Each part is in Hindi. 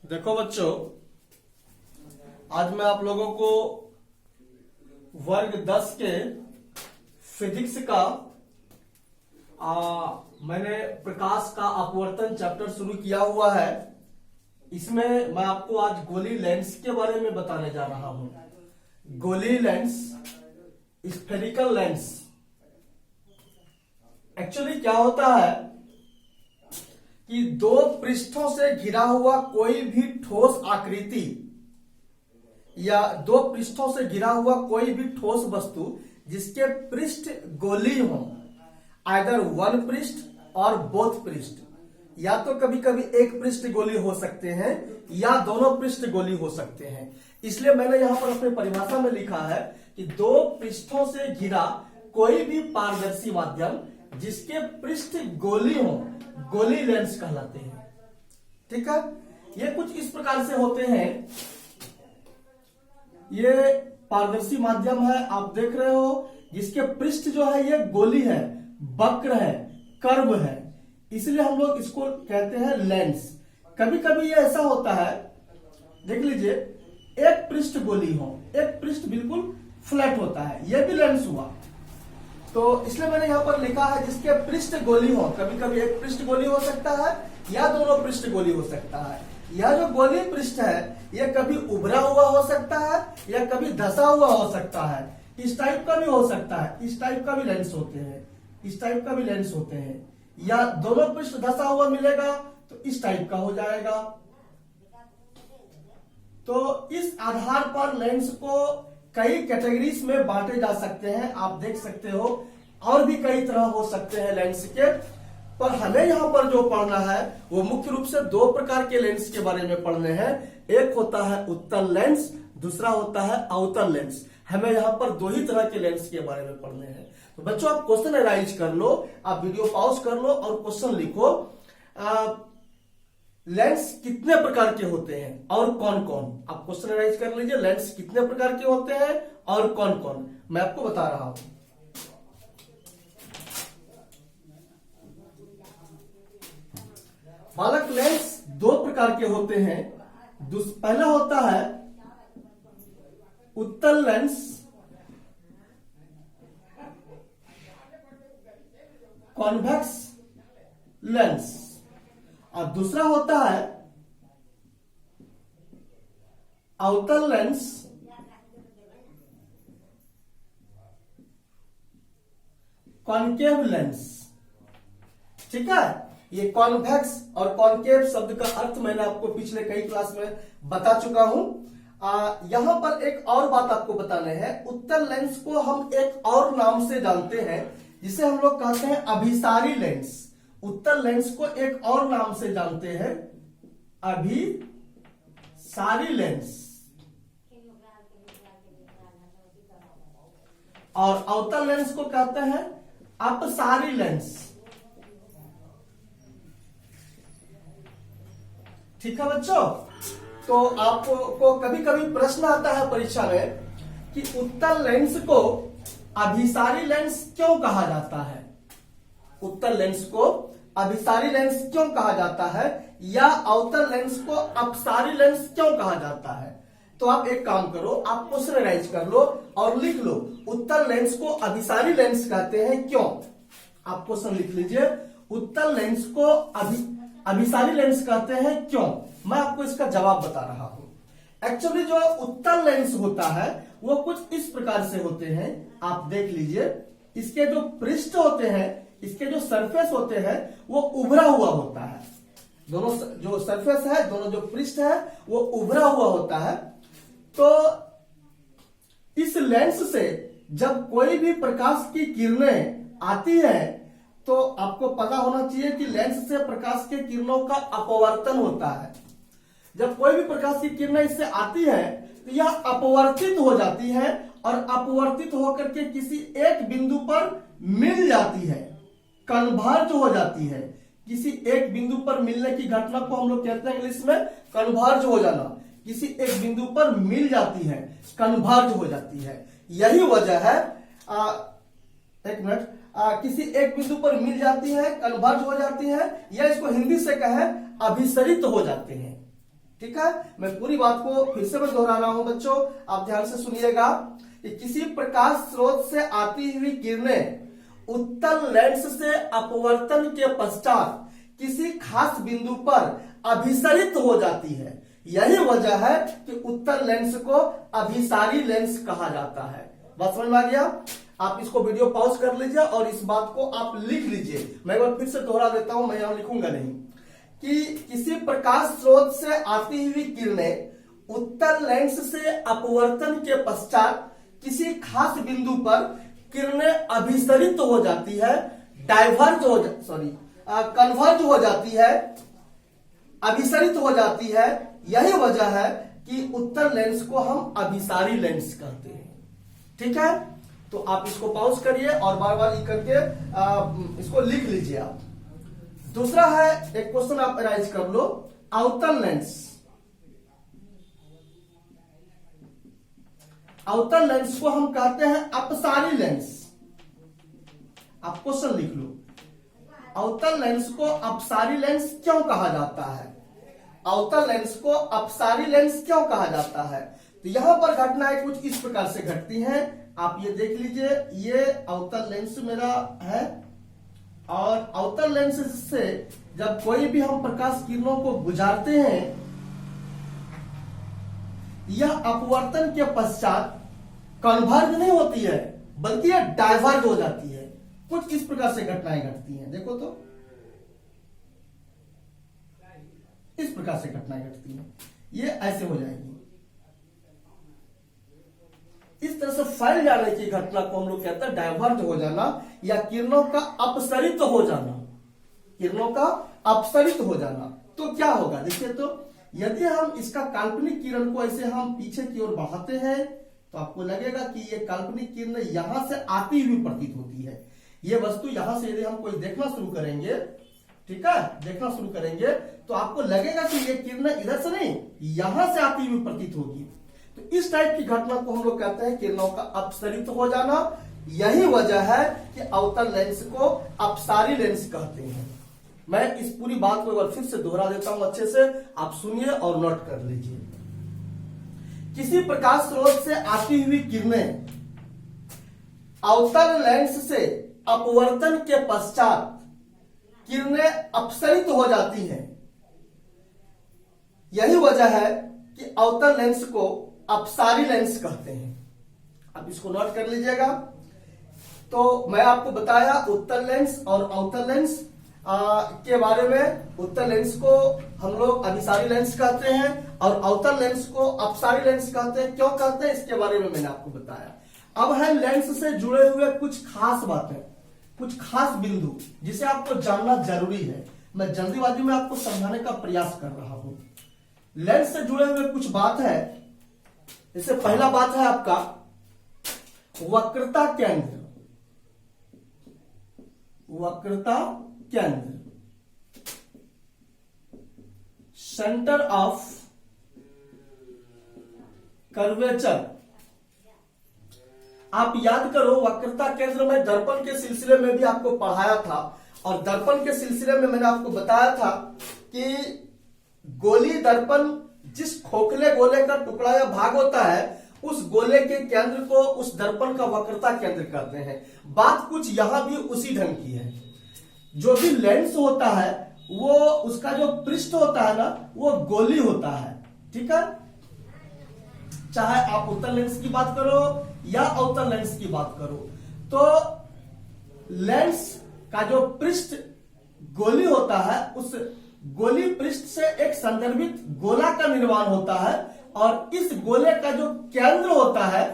देखो बच्चों, आज मैं आप लोगों को वर्ग 10 के फिजिक्स का मैंने प्रकाश का अपवर्तन चैप्टर शुरू किया हुआ है। इसमें मैं आपको आज गोली लेंस के बारे में बताने जा रहा हूं। गोली लेंस, स्फेरिकल लेंस। एक्चुअली क्या होता है कि दो पृष्ठों से घिरा हुआ कोई भी ठोस आकृति या दो पृष्ठों से घिरा हुआ कोई भी ठोस वस्तु जिसके पृष्ठ गोलीय हो, आइदर वन पृष्ठ और बोथ पृष्ठ, या तो कभी कभी एक पृष्ठ गोलीय हो सकते हैं या दोनों पृष्ठ गोलीय हो सकते हैं। इसलिए मैंने यहां पर अपनी परिभाषा में लिखा है कि दो पृष्ठों से घिरा कोई भी पारदर्शी माध्यम जिसके पृष्ठ गोलीय हो, गोली लेंस कहलाते हैं। ठीक है, ये कुछ इस प्रकार से होते हैं। ये पारदर्शी माध्यम है, आप देख रहे हो, जिसके पृष्ठ जो है ये गोली है, वक्र है, कर्व है, इसलिए हम लोग इसको कहते हैं लेंस। कभी कभी ये ऐसा होता है, देख लीजिए, एक पृष्ठ गोली हो, एक पृष्ठ बिल्कुल फ्लैट होता है, यह भी लेंस हुआ। तो इसलिए मैंने यहां पर लिखा है जिसके पृष्ठ गोली हो, कभी कभी एक पृष्ठ गोली हो सकता है या दोनों पृष्ठ गोली हो सकता है। यह जो गोली पृष्ठ है यह कभी उभरा हुआ हो सकता है या कभी धसा हुआ हो सकता है। इस टाइप का भी हो सकता है, इस टाइप का भी लेंस होते हैं, इस टाइप का भी लेंस होते हैं, या दोनों पृष्ठ धसा हुआ मिलेगा तो इस टाइप का हो जाएगा। तो इस आधार पर लेंस को कई कैटेगरीज में बांटे जा सकते हैं, आप देख सकते हो, और भी कई तरह हो सकते हैं लेंस के। पर हमें यहां पर जो पढ़ना है वो मुख्य रूप से दो प्रकार के लेंस के बारे में पढ़ने हैं। एक होता है उत्तल लेंस, दूसरा होता है अवतल लेंस। हमें यहां पर दो ही तरह के लेंस के बारे में पढ़ने हैं। तो बच्चों, आप क्वेश्चन एनालाइज कर लो, आप वीडियो पॉज कर लो और क्वेश्चन लिखो। लेंस कितने प्रकार के होते हैं और कौन कौन, आप क्वेश्चन एनालाइज कर लीजिए। लेंस कितने प्रकार के होते हैं और कौन कौन, मैं आपको बता रहा हूं। बालक, लेंस दो प्रकार के होते हैं। पहला होता है उत्तल लेंस, कॉन्वेक्स लेंस, और दूसरा होता है अवतल लेंस, कॉनकेव लेंस। ठीक है, ये कॉन्वेक्स और कॉनकेव शब्द का अर्थ मैंने आपको पिछले कई क्लास में बता चुका हूं। यहां पर एक और बात आपको बताने हैं। उत्तल लेंस को हम एक और नाम से जानते हैं जिसे हम लोग कहते हैं अभिसारी लेंस। उत्तल लेंस को एक और नाम से जानते हैं, अभिसारी लेंस। और अवतल लेंस को कहते हैं अपसारी लेंस। ठीक है बच्चों, तो आपको कभी कभी प्रश्न आता है परीक्षा में कि उत्तल लेंस को अभिसारी लेंस क्यों कहा जाता है। उत्तल लेंस को अभिसारी लेंस क्यों कहा जाता है या अवतल लेंस को अपसारी लेंस क्यों कहा जाता है। तो आप एक काम करो, आप क्वेश्चन एनालाइज कर लो और लिख लो, उत्तल लेंस को अभिसारी लेंस कहते हैं क्यों। आप क्वेश्चन लिख लीजिए, उत्तल लेंस को अभिसारी लेंस कहते हैं क्यों। मैं आपको इसका जवाब बता रहा हूं। एक्चुअली जो उत्तल लेंस होता है वो कुछ इस प्रकार से होते हैं, आप देख लीजिए। इसके जो पृष्ठ होते हैं, इसके जो सरफेस होते हैं वो उभरा हुआ होता है। दोनों जो सरफेस है, दोनों जो पृष्ठ है वो उभरा हुआ होता है। तो इस लेंस से जब कोई भी प्रकाश की किरणें आती है तो आपको पता होना चाहिए कि लेंस से प्रकाश के किरणों का अपवर्तन होता है। जब कोई भी प्रकाश की किरणें इससे आती है तो यह अपवर्तित हो जाती है और अपवर्तित होकर के किसी एक बिंदु पर मिल जाती है, कन्वर्ज हो जाती है। किसी एक बिंदु पर मिलने की घटना को हम लोग कहते हैं इंग्लिश में कन्वर्ज हो जाना। किसी एक बिंदु पर मिल जाती है, कन्वर्ज हो जाती है। यही वजह है, एक मिनट, किसी एक बिंदु पर मिल जाती है, कन्वर्ज हो जाती है, या इसको हिंदी से कहें अभिसरित हो जाते हैं। ठीक है, मैं पूरी बात को फिर से मैं दोहरा रहा हूं बच्चों, आप ध्यान से सुनिएगा कि किसी प्रकाश स्रोत से आती हुई किरणें उत्तल लेंस से अपवर्तन के पश्चात किसी खास बिंदु पर अभिसरित हो जाती है। यही वजह है कि उत्तल लेंस को अभिसारी लेंस कहा जाता है। बात समझ में आ गया? आप इसको वीडियो पॉज कर लीजिए और इस बात को आप लिख लीजिए। मैं एक बार फिर से दोहरा देता हूं, मैं यहां लिखूंगा नहीं, कि किसी प्रकाश स्रोत से आती हुई किरणें उत्तल लेंस से अपवर्तन के पश्चात किसी खास बिंदु पर किरणें अभिसरित हो जाती है, कन्वर्ज हो जाती है, अभिसरित हो जाती है। यही वजह है कि उत्तल लेंस को हम अभिसारी लेंस कहते हैं। ठीक है, तो आप इसको पॉज करिए और बार बार ये करके इसको लिख लीजिए आप। दूसरा है, एक क्वेश्चन आप अराइज कर लो, अवतल लेंस। अवतल लेंस को हम कहते हैं अपसारी लेंस। आप क्वेश्चन लिख लो, अवतल लेंस को अपसारी लेंस क्यों कहा जाता है? अवतल लेंस को अपसारी लेंस क्यों कहा जाता है? तो यहां पर घटनाएं कुछ इस प्रकार से घटती हैं, आप ये देख लीजिए। ये अवतल लेंस मेरा है और अवतल लेंस से जब कोई भी हम प्रकाश किरणों को गुजारते हैं, यह अपवर्तन के पश्चात कन्वर्ज नहीं होती है बल्कि यह डाइवर्ज हो जाती है। कुछ इस प्रकार से घटनाएं घटती हैं, देखो तो इस प्रकार से घटनाएं घटती हैं, ये ऐसे हो जाएगी। इस तरह से फैल जाने की घटना को हम लोग कहते हैं डाइवर्ज हो जाना या किरणों का अपसरित हो जाना। किरणों का अपसरित हो जाना तो क्या होगा, देखिए तो यदि हम इसका काल्पनिक किरण को ऐसे हम पीछे की ओर बढ़ाते हैं तो आपको लगेगा कि ये काल्पनिक किरण यहां से आती हुई प्रतीत होती है। ये वस्तु यहां से यदि हम कोई देखना शुरू करेंगे, ठीक है, देखना शुरू करेंगे तो आपको लगेगा कि ये किरण इधर से नहीं यहां से आती हुई प्रतीत होगी। तो इस टाइप की घटना को हम लोग कहते हैं किरणों का अपसरित हो जाना। यही वजह है कि अवतल लेंस को अपसारी लेंस कहते हैं। मैं इस पूरी बात को एक बार फिर से दोहरा देता हूं, अच्छे से आप सुनिए और नोट कर लीजिए। किसी प्रकाश स्रोत से आती हुई किरणें अवतल लेंस से अपवर्तन के पश्चात किरणें अपसरित हो जाती हैं। यही वजह है कि अवतल लेंस को अपसारी लेंस कहते हैं। अब इसको नोट कर लीजिएगा। तो मैं आपको बताया उत्तल लेंस और अवतल लेंस के बारे में। उत्तल लेंस को हम लोग अभिसारी लेंस कहते हैं और अवतल लेंस को अपसारी लेंस कहते हैं। क्यों कहते हैं इसके बारे में मैंने आपको बताया। अब है लेंस से जुड़े हुए कुछ खास बातें, कुछ खास बिंदु जिसे आपको जानना जरूरी है। मैं जल्दीबाजी में आपको समझाने का प्रयास कर रहा हूं। लेंस से जुड़े हुए कुछ बात है। इससे पहला बात है आपका वक्रता केंद्र। वक्रता केंद्र, सेंटर ऑफ कर्वेचर। आप याद करो, वक्रता केंद्र में दर्पण के सिलसिले में भी आपको पढ़ाया था और दर्पण के सिलसिले में मैंने आपको बताया था कि गोली दर्पण जिस खोखले गोले का टुकड़ा या भाग होता है उस गोले के केंद्र को उस दर्पण का वक्रता केंद्र कहते हैं। बात कुछ यहां भी उसी ढंग की है। जो भी लेंस होता है वो उसका जो पृष्ठ होता है ना वो गोली होता है, ठीक है। चाहे आप उत्तल लेंस की बात करो या अवतल लेंस की बात करो, तो लेंस का जो पृष्ठ गोली होता है उस गोली पृष्ठ से एक संदर्भित गोला का निर्माण होता है और इस गोले का जो केंद्र होता है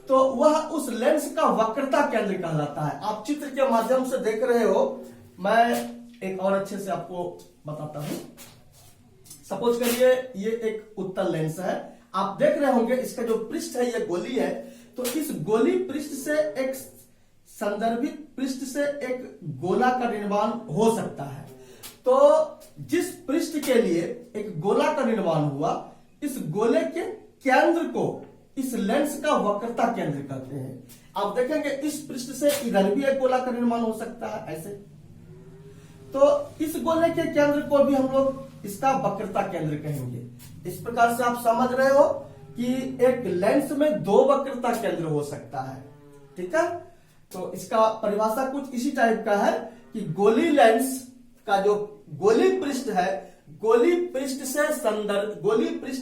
तो वह उस लेंस का वक्रता केंद्र कहलाता है। आप चित्र के माध्यम से देख रहे हो, मैं एक और अच्छे से आपको बताता हूं। सपोज करिए ये एक उत्तल लेंस है, आप देख रहे होंगे इसका जो पृष्ठ है ये गोली है, तो इस गोली पृष्ठ से एक संदर्भित पृष्ठ से एक गोला का निर्माण हो सकता है। तो जिस पृष्ठ के लिए एक गोला का निर्माण हुआ, इस गोले के केंद्र को इस लेंस का वक्रता केंद्र कहते हैं। आप देखेंगे इस पृष्ठ से इधर भी एक गोला का निर्माण हो सकता है ऐसे, तो इस गोले के केंद्र को भी हम लोग इसका वक्रता केंद्र कहेंगे। इस प्रकार से आप समझ रहे हो कि एक लेंस में दो वक्रता केंद्र हो सकता है। ठीक है, तो इसका परिभाषा कुछ इसी टाइप का है कि गोली लेंस का जो गोली पृष्ठ है, गोली पृष्ठ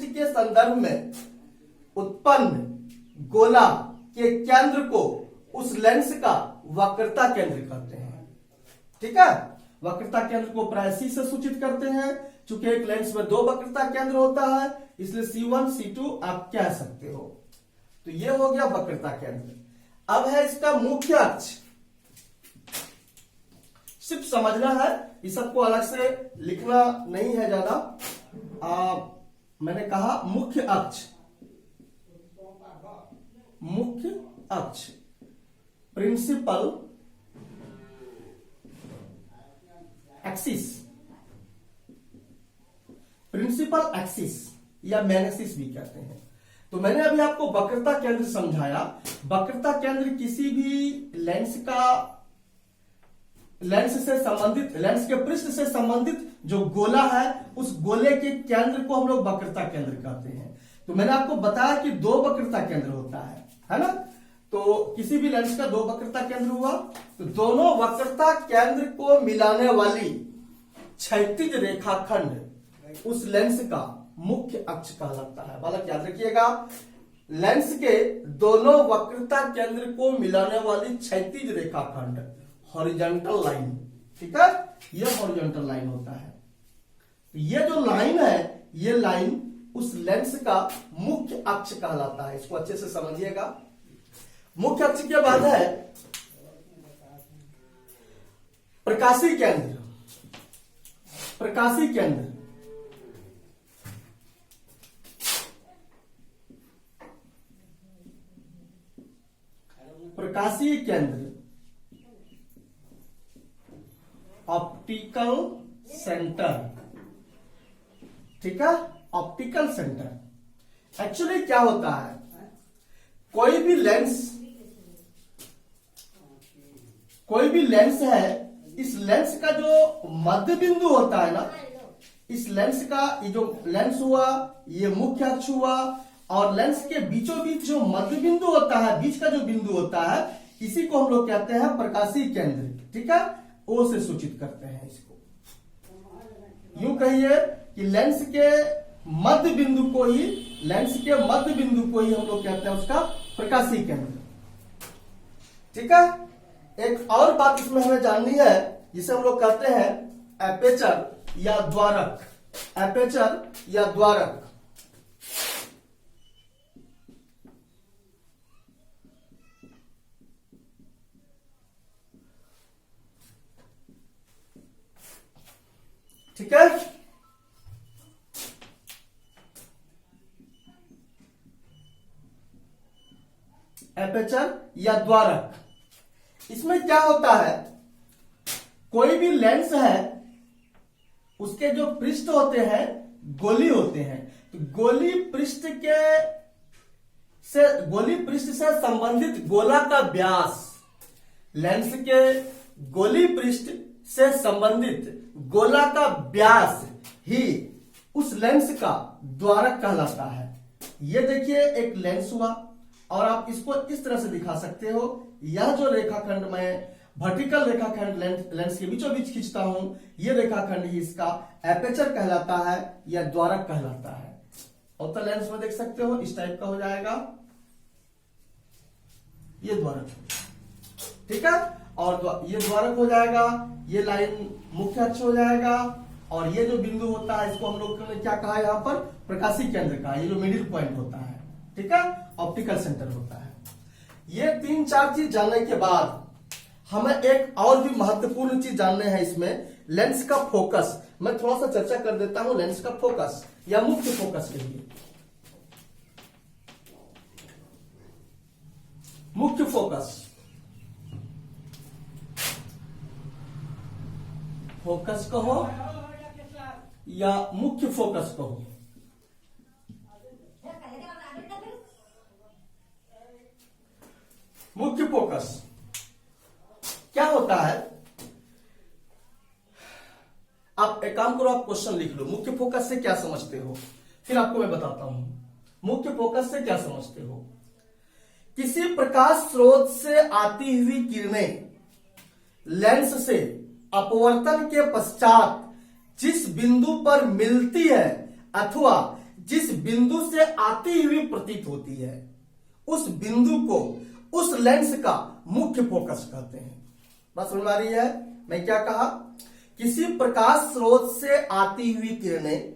के संदर्भ में उत्पन्न गोला के केंद्र को उस लेंस का वक्रता केंद्र कहते हैं। ठीक है, वक्रता केंद्र को प्राय C से सूचित करते हैं। चूंकि एक लेंस में दो वक्रता केंद्र होता है, इसलिए C1 C2 आप कह सकते हो। तो ये हो गया वक्रता केंद्र। अब है इसका मुख्य अक्ष। सिर्फ समझना है, इस सबको अलग से लिखना नहीं है ज्यादा। मैंने कहा मुख्य अक्ष, मुख्य अक्ष, प्रिंसिपल एक्सिस, प्रिंसिपल एक्सिस या मेन एक्सिस भी कहते हैं। तो मैंने अभी आपको वक्रता केंद्र समझाया। वक्रता केंद्र किसी भी लेंस से संबंधित, लेंस के पृष्ठ से संबंधित जो गोला है, उस गोले के केंद्र को हम लोग वक्रता केंद्र कहते हैं। तो मैंने आपको बताया कि दो वक्रता केंद्र होता है ना। तो किसी भी लेंस का दो वक्रता केंद्र हुआ, तो दोनों वक्रता केंद्र को मिलाने वाली क्षैतिज रेखाखंड उस लेंस का मुख्य अक्ष कहलाता है। बालक याद रखिएगा, लेंस के दोनों वक्रता केंद्र को मिलाने वाली क्षैतिज रेखाखंड, हॉरिजॉन्टल लाइन। ठीक है, यह हॉरिजॉन्टल लाइन होता है। ये जो लाइन है, ये लाइन उस लेंस का मुख्य अक्ष कहलाता है। इसको अच्छे से समझिएगा। मुख्य अक्ष के बाद है प्रकाशी केंद्र। प्रकाशी केंद्र, प्रकाशीय केंद्र, ऑप्टिकल सेंटर। ठीक है, ऑप्टिकल सेंटर। एक्चुअली क्या होता है, कोई भी लेंस है, इस लेंस का जो मध्य बिंदु होता है ना, इस लेंस का ये जो लेंस हुआ, ये मुख्य अक्ष हुआ, और लेंस के बीचों बीच जो मध्य बिंदु होता है, बीच का जो बिंदु होता है, इसी को हम लोग कहते हैं प्रकाशीय केंद्र। ठीक है, ओ से सूचित करते हैं इसको। यूं कहिए कि लेंस के मध्य बिंदु को ही, हम लोग कहते हैं उसका प्रकाशीय केंद्र। ठीक है, एक और बात इसमें हमें जाननी है, जिसे हम लोग कहते हैं एपेचर या द्वारक। एपेचर या द्वारक। ठीक है, एपेचर या द्वारक। इसमें क्या होता है, कोई भी लेंस है, उसके जो पृष्ठ होते हैं गोली होते हैं। तो गोली पृष्ठ से संबंधित गोला का व्यास, लेंस के गोली पृष्ठ से संबंधित गोला का व्यास ही उस लेंस का द्वारक कहलाता है। ये देखिए एक लेंस हुआ, और आप इसको इस तरह से दिखा सकते हो। यह जो रेखाखंड मैं वर्टिकल रेखाखंड लेंस के बीचों बीच खींचता हूं, यह रेखाखंड ही इसका एपेचर कहलाता है या द्वारक कहलाता है। और तो लेंस में देख सकते हो इस टाइप का हो जाएगा, ये द्वारक। ठीक है, और ये द्वारक हो जाएगा, ये लाइन मुख्य अक्ष हो जाएगा, और ये जो बिंदु होता है इसको हम लोग ने क्या कहा यहां पर, प्रकाशीय केंद्र का। ये जो मिडिल पॉइंट होता है, ठीक है, ऑप्टिकल सेंटर होता है। ये 3-4 चीज जानने के बाद हमें एक और भी महत्वपूर्ण चीज जानने हैं इसमें, लेंस का फोकस। मैं थोड़ा सा चर्चा कर देता हूं लेंस का फोकस या मुख्य फोकस के लिए। मुख्य फोकस, फोकस कहो या मुख्य फोकस कहो। मुख्य फोकस क्या होता है, आप एक काम करो, आप क्वेश्चन लिख लो, मुख्य फोकस से क्या समझते हो, फिर आपको मैं बताता हूं मुख्य फोकस से क्या समझते हो। किसी प्रकाश स्रोत से आती हुई किरणें लेंस से अपवर्तन के पश्चात जिस बिंदु पर मिलती है अथवा जिस बिंदु से आती हुई प्रतीत होती है, उस बिंदु को उस लेंस का मुख्य फोकस कहते हैं। बात समझ में आ रही है? मैं क्या कहा? किसी प्रकाश स्रोत से आती हुई किरणें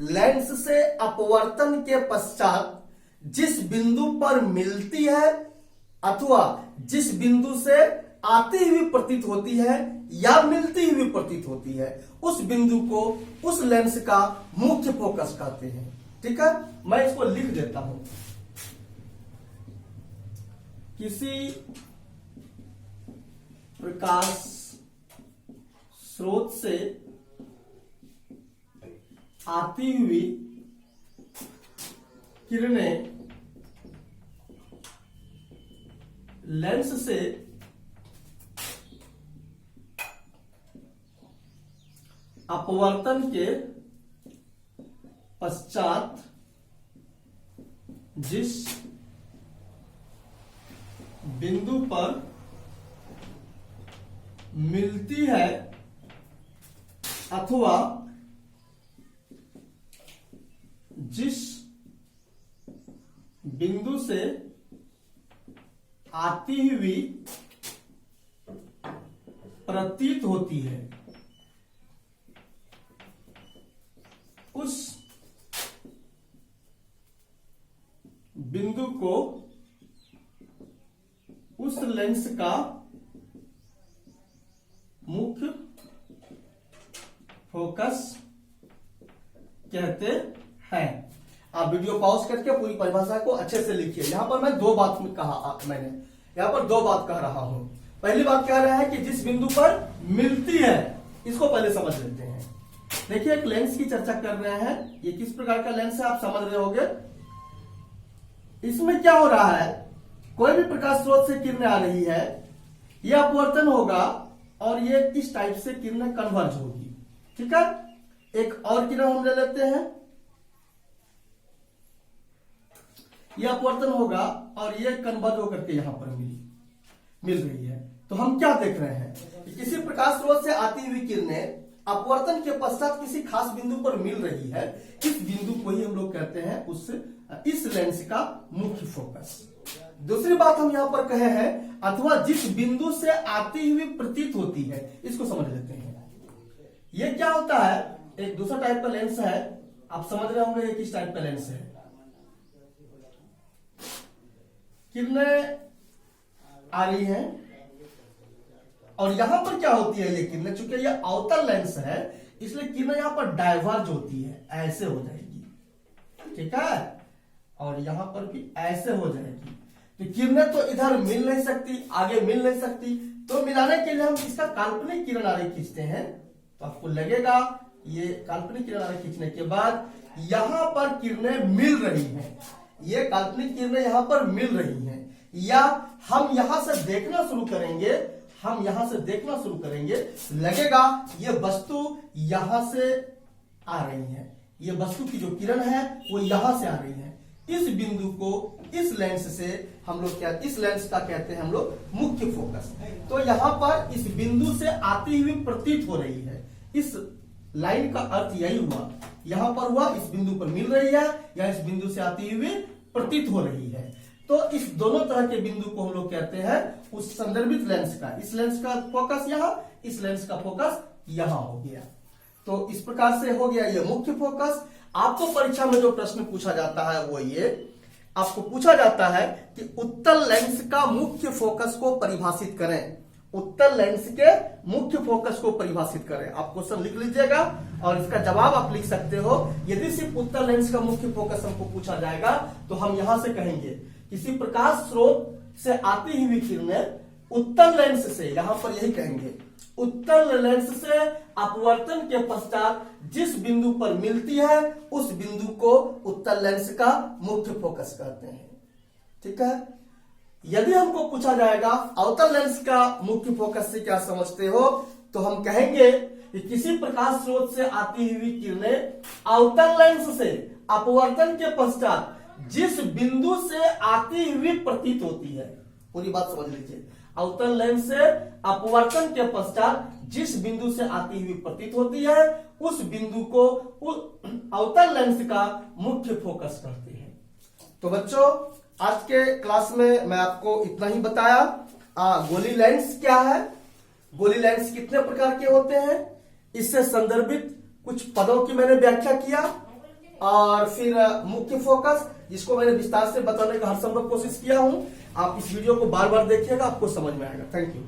लेंस से अपवर्तन के पश्चात जिस बिंदु पर मिलती है अथवा जिस बिंदु से आती हुई प्रतीत होती है या मिलती हुई प्रतीत होती है, उस बिंदु को उस लेंस का मुख्य फोकस कहते हैं। ठीक है, मैं इसको लिख देता हूं। किसी प्रकाश स्रोत से आती हुई किरणें लेंस से अपवर्तन के पश्चात जिस बिंदु पर मिलती है अथवा जिस बिंदु से आती हुई प्रतीत होती है, उस बिंदु को उस लेंस का मुख्य फोकस कहते हैं। आप वीडियो पॉज करके पूरी परिभाषा को अच्छे से लिखिए। यहां पर मैं दो बात कहा, मैंने यहां पर दो बात कह रहा हूं। पहली बात कह रहा है कि जिस बिंदु पर मिलती है, इसको पहले समझ लेते हैं। देखिए, एक लेंस की चर्चा कर रहे हैं। ये किस प्रकार का लेंस है आप समझ रहे होंगे। इसमें क्या हो रहा है, कोई भी प्रकाश स्रोत से किरणें आ रही है, यह अपवर्तन होगा और ये इस टाइप से किरणें कन्वर्ज होगी। ठीक है, एक और किरण हम ले लेते हैं, यह अपवर्तन होगा और ये कन्वर्ज होकर के यहां पर मिल रही है। तो हम क्या देख रहे हैं कि किसी प्रकाश स्रोत से आती हुई किरणें अपवर्तन के पश्चात किसी खास बिंदु पर मिल रही है। इस बिंदु को ही हम लोग कहते हैं इस लेंस का मुख्य फोकस। दूसरी बात हम यहां पर कहे हैं, अथवा जिस बिंदु से आती हुई प्रतीत होती है, इसको समझ लेते हैं। ये क्या होता है, एक दूसरा टाइप का लेंस है। आप समझ रहे होंगे ये किस टाइप का लेंस है। किरणें आ रही हैं और यहां पर क्या होती है, ये किरणें, चूंकि ये अवतल लेंस है इसलिए किरणें यहां पर डाइवर्ज होती है, ऐसे हो जाएगी। ठीक है, और यहां पर भी ऐसे हो जाएगी। तो किरणें तो इधर मिल नहीं सकती, आगे मिल नहीं सकती, तो मिलाने के लिए हम इसका काल्पनिक किरण आरेख खींचते हैं। तो आपको लगेगा ये काल्पनिक किरण आरेख खींचने के बाद यहां पर किरणें मिल रही हैं, ये काल्पनिक किरणें यहां पर मिल रही हैं, या हम यहां से देखना शुरू करेंगे, लगेगा ये वस्तु यहां से आ रही है, ये वस्तु की जो किरण है वो यहां से आ रही है। इस बिंदु को इस लेंस से हम लोग इस लेंस का कहते हैं हम लोग मुख्य फोकस। तो यहां पर इस बिंदु से आती हुई प्रतीत हो रही है। इस लाइन का अर्थ यही हुआ, यहां पर हुआ इस बिंदु पर मिल रही है या इस बिंदु से आती हुई प्रतीत हो रही है। तो इस दोनों तरह के बिंदु को हम लोग कहते हैं उस संदर्भित लेंस का। इस लेंस का फोकस यहां, इस लेंस का फोकस यहां हो गया। तो इस प्रकार से हो गया ये मुख्य फोकस। आपको परीक्षा में जो प्रश्न पूछा जाता है वो ये आपको पूछा जाता है कि उत्तल लेंस का मुख्य फोकस को परिभाषित करें। उत्तल लेंस के मुख्य फोकस को परिभाषित करें। आप क्वेश्चन लिख लीजिएगा और इसका जवाब आप लिख सकते हो। यदि सिर्फ उत्तल लेंस का मुख्य फोकस हमको पूछा जाएगा तो हम यहां से कहेंगे किसी प्रकाश स्रोत से आती हुई किरणें उत्तल लेंस से, यहां पर यही कहेंगे, उत्तल लेंस से अपवर्तन के पश्चात जिस बिंदु पर मिलती है उस बिंदु को उत्तल लेंस का मुख्य फोकस कहते हैं। ठीक है, यदि हमको पूछा जाएगा अवतल लेंस का मुख्य फोकस से क्या समझते हो, तो हम कहेंगे कि किसी प्रकाश स्रोत से आती हुई किरणें अवतल लेंस से अपवर्तन के पश्चात जिस बिंदु से आती हुई प्रतीत होती है, पूरी बात समझ लीजिए, अवतल लेंस से अपवर्तन के पश्चात जिस बिंदु से आती हुई प्रतीत होती है उस बिंदु को अवतल लेंस का मुख्य फोकस कहते हैं। तो बच्चों आज के क्लास में मैं आपको इतना ही बताया। गोली लेंस क्या है, गोली लेंस कितने प्रकार के होते हैं, इससे संदर्भित कुछ पदों की मैंने व्याख्या किया, और फिर मुख्य फोकस जिसको मैंने विस्तार से बताने का हर संभव कोशिश किया हूं। आप इस वीडियो को बार बार देखिएगा, आपको समझ में आएगा। Thank you.